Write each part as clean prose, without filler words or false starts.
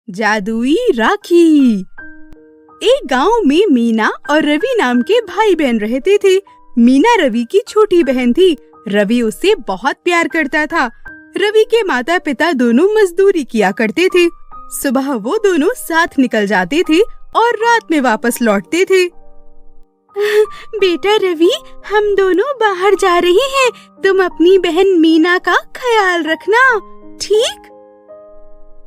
जादुई राखी। एक गांव में मीना और रवि नाम के भाई बहन रहते थे। मीना रवि की छोटी बहन थी। रवि उससे बहुत प्यार करता था। रवि के माता पिता दोनों मजदूरी किया करते थे। सुबह वो दोनों साथ निकल जाते थे और रात में वापस लौटते थे। बेटा रवि, हम दोनों बाहर जा रहे हैं। तुम अपनी बहन मीना का ख्याल रखना, ठीक?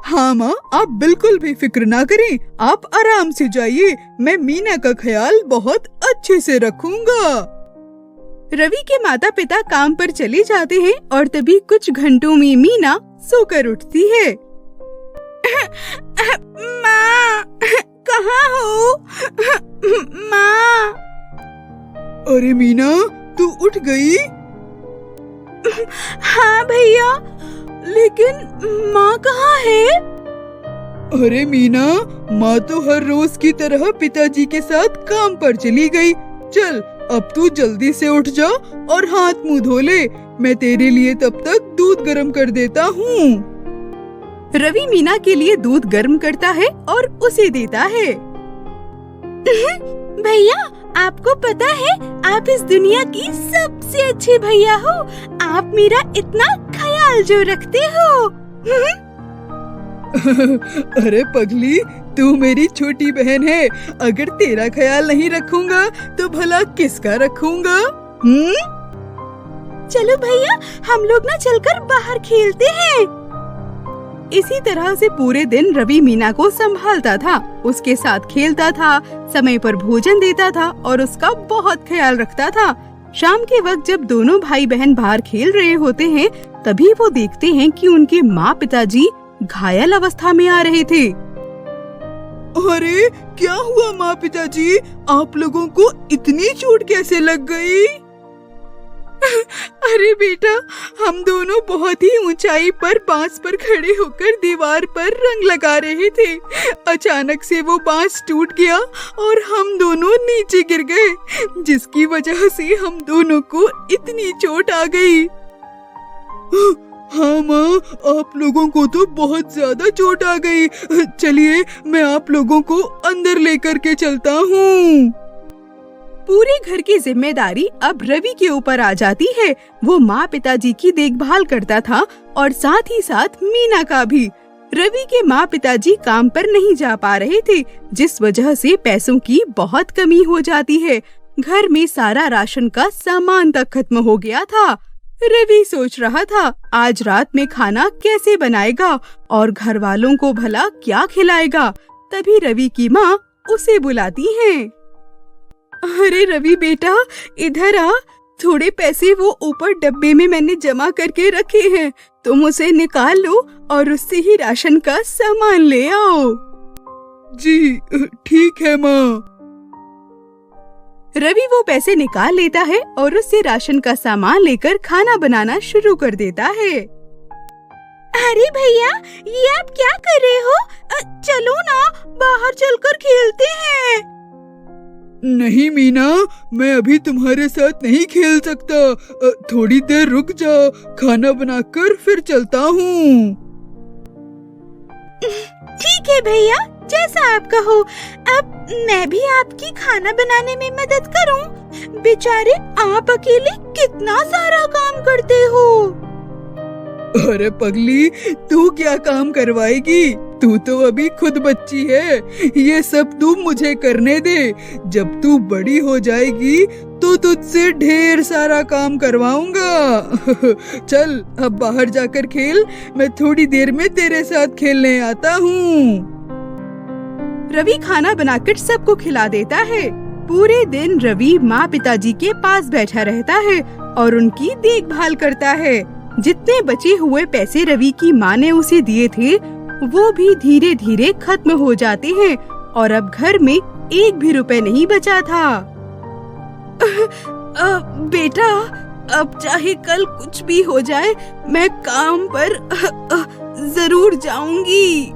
हाँ माँ, आप बिल्कुल भी फिक्र ना करें। आप आराम से जाइए, मैं मीना का ख्याल बहुत अच्छे से रखूंगा। रवि के माता पिता काम पर चले जाते हैं और तभी कुछ घंटों में मीना सोकर उठती है। माँ, कहाँ हो? माँ। अरे मीना, तू उठ गई? हाँ भैया, लेकिन माँ कहाँ है? अरे मीना, माँ तो हर रोज की तरह पिताजी के साथ काम पर चली गई। चल, अब तू जल्दी से उठ जा और हाथ मुंह धो ले। मैं तेरे लिए तब तक दूध गर्म कर देता हूँ। रवि मीना के लिए दूध गर्म करता है और उसे देता है। भैया, आपको पता है आप इस दुनिया की सबसे अच्छे भैया हो। आप मेरा इतना ख्याल जो रखते हो। अरे पगली, तू मेरी छोटी बहन है। अगर तेरा ख्याल नहीं रखूंगा तो भला किसका रखूंगा? चलो भैया, हम लोग ना चलकर बाहर खेलते हैं। इसी तरह से पूरे दिन रवि मीना को संभालता था, उसके साथ खेलता था, समय पर भोजन देता था और उसका बहुत ख्याल रखता था। शाम के वक्त जब दोनों भाई बहन बाहर खेल रहे होते हैं, तभी वो देखते हैं कि उनके माँ पिताजी घायल अवस्था में आ रहे थे। अरे क्या हुआ माँ पिताजी? आप लोगों को इतनी चोट कैसे लग गई? अरे बेटा, हम दोनों बहुत ही ऊंचाई पर बांस पर खड़े होकर दीवार पर रंग लगा रहे थे। अचानक से वो बांस टूट गया और हम दोनों नीचे गिर गए, जिसकी वजह से हम दोनों को इतनी चोट आ गई। हाँ माँ, आप लोगों को तो बहुत ज्यादा चोट आ गई। चलिए, मैं आप लोगों को अंदर लेकर के चलता हूँ। पूरे घर की जिम्मेदारी अब रवि के ऊपर आ जाती है। वो माँ पिताजी की देखभाल करता था और साथ ही साथ मीना का भी। रवि के माँ पिताजी काम पर नहीं जा पा रहे थे, जिस वजह से पैसों की बहुत कमी हो जाती है। घर में सारा राशन का सामान तक खत्म हो गया था। रवि सोच रहा था आज रात में खाना कैसे बनाएगा और घर वालों को भला क्या खिलाएगा। तभी रवि की माँ उसे बुलाती है। अरे रवि बेटा, इधर आ। थोड़े पैसे वो ऊपर डब्बे में मैंने जमा करके रखे हैं, तुम उसे निकाल लो और उससे ही राशन का सामान ले आओ। जी ठीक है माँ। रवि वो पैसे निकाल लेता है और उससे राशन का सामान लेकर खाना बनाना शुरू कर देता है। अरे भैया, ये आप क्या कर रहे हो? चलो ना, बाहर चलकर खेलते हैं। नहीं मीना, मैं अभी तुम्हारे साथ नहीं खेल सकता। थोड़ी देर रुक जा, खाना बनाकर फिर चलता हूँ। ठीक है भैया, जैसा आप कहो। अब मैं भी आपकी खाना बनाने में मदद करूँ? बेचारे आप अकेले कितना सारा काम करते हो। अरे पगली, तू क्या काम करवाएगी? तू तो अभी खुद बच्ची है। ये सब तू मुझे करने दे। जब तू बड़ी हो जाएगी तो तुझसे ढेर सारा काम करवाऊंगा। चल, अब बाहर जाकर खेल। मैं थोड़ी देर में तेरे साथ खेलने आता हूँ। रवि खाना बनाकर सबको खिला देता है। पूरे दिन रवि माँ पिताजी के पास बैठा रहता है और उनकी देखभाल करता है। जितने बचे हुए पैसे रवि की माँ ने उसे दिए थे, वो भी धीरे धीरे खत्म हो जाते हैं और अब घर में एक भी रुपए नहीं बचा था। बेटा, अब चाहे कल कुछ भी हो जाए, मैं काम पर जरूर जाऊंगी।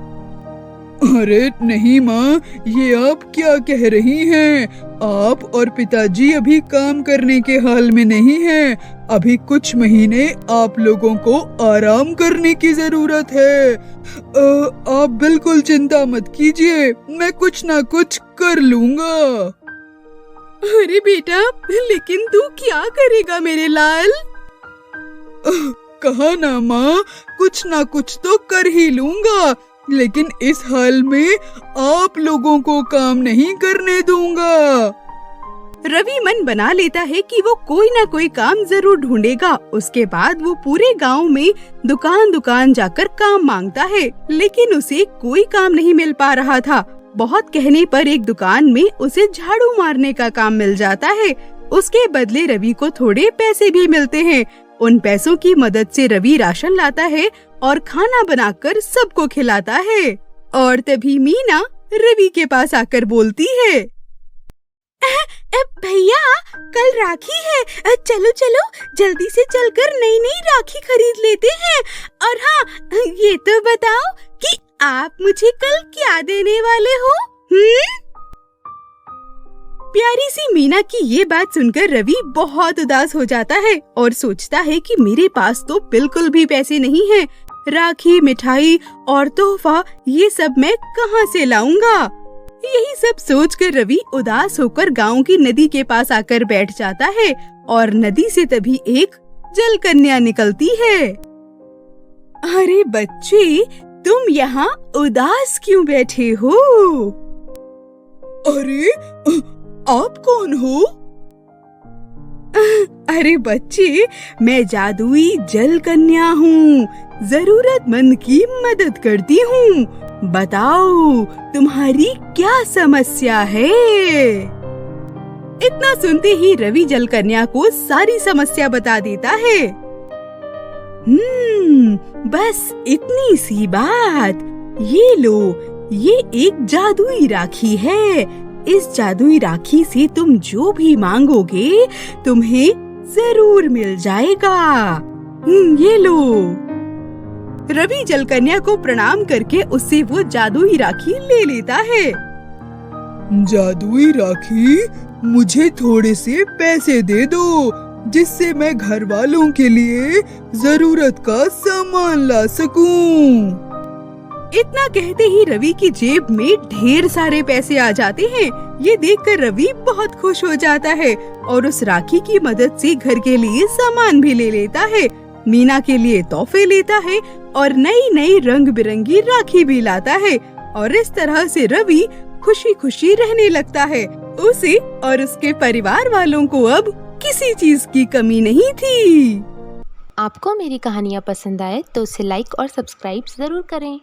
अरे नहीं माँ, ये आप क्या कह रही हैं? आप और पिताजी अभी काम करने के हाल में नहीं हैं। अभी कुछ महीने आप लोगों को आराम करने की जरूरत है। आप बिल्कुल चिंता मत कीजिए, मैं कुछ ना कुछ कर लूँगा। अरे बेटा, लेकिन तू क्या करेगा मेरे लाल? कहा ना माँ, कुछ ना कुछ तो कर ही लूँगा, लेकिन इस हाल में आप लोगों को काम नहीं करने दूंगा। रवि मन बना लेता है कि वो कोई ना कोई काम जरूर ढूंढेगा। उसके बाद वो पूरे गांव में दुकान दुकान जाकर काम मांगता है, लेकिन उसे कोई काम नहीं मिल पा रहा था। बहुत कहने पर एक दुकान में उसे झाड़ू मारने का काम मिल जाता है। उसके बदले रवि को थोड़े पैसे भी मिलते हैं। उन पैसों की मदद से रवि राशन लाता है और खाना बनाकर सबको खिलाता है। और तभी मीना रवि के पास आकर बोलती है, भैया कल राखी है, चलो चलो जल्दी से चलकर नई नई राखी खरीद लेते हैं। और हाँ, ये तो बताओ कि आप मुझे कल क्या देने वाले हो? प्यारी सी मीना की ये बात सुनकर रवि बहुत उदास हो जाता है और सोचता है कि मेरे पास तो बिल्कुल भी पैसे नहीं हैं। राखी, मिठाई और तोहफा ये सब मैं कहाँ से लाऊंगा? यही सब सोचकर रवि उदास होकर गांव की नदी के पास आकर बैठ जाता है और नदी से तभी एक जल कन्या निकलती है। अरे बच्चे, तुम यहाँ उदास क्यों बैठे हो? अरे आप कौन हो? अरे बच्चे, मैं जादुई जल कन्या हूँ, जरूरतमंद की मदद करती हूँ। बताओ तुम्हारी क्या समस्या है? इतना सुनते ही रवि जल कन्या को सारी समस्या बता देता है। बस इतनी सी बात। ये लो, ये एक जादुई राखी है। इस जादुई राखी से तुम जो भी मांगोगे तुम्हें जरूर मिल जाएगा। ये लो। रवि जल कन्या को प्रणाम करके उससे वो जादुई राखी ले लेता है। जादुई राखी, मुझे थोड़े से पैसे दे दो, जिससे मैं घर वालों के लिए जरूरत का सामान ला सकूं। इतना कहते ही रवि की जेब में ढेर सारे पैसे आ जाते हैं। ये देखकर रवि बहुत खुश हो जाता है और उस राखी की मदद से घर के लिए सामान भी ले लेता है। मीना के लिए तोहफे लेता है और नई नई रंग बिरंगी राखी भी लाता है। और इस तरह से रवि खुशी खुशी रहने लगता है। उसे और उसके परिवार वालों को अब किसी चीज की कमी नहीं थी। आपको मेरी कहानियाँ पसंद आए तो उसे लाइक और सब्सक्राइब जरूर करें।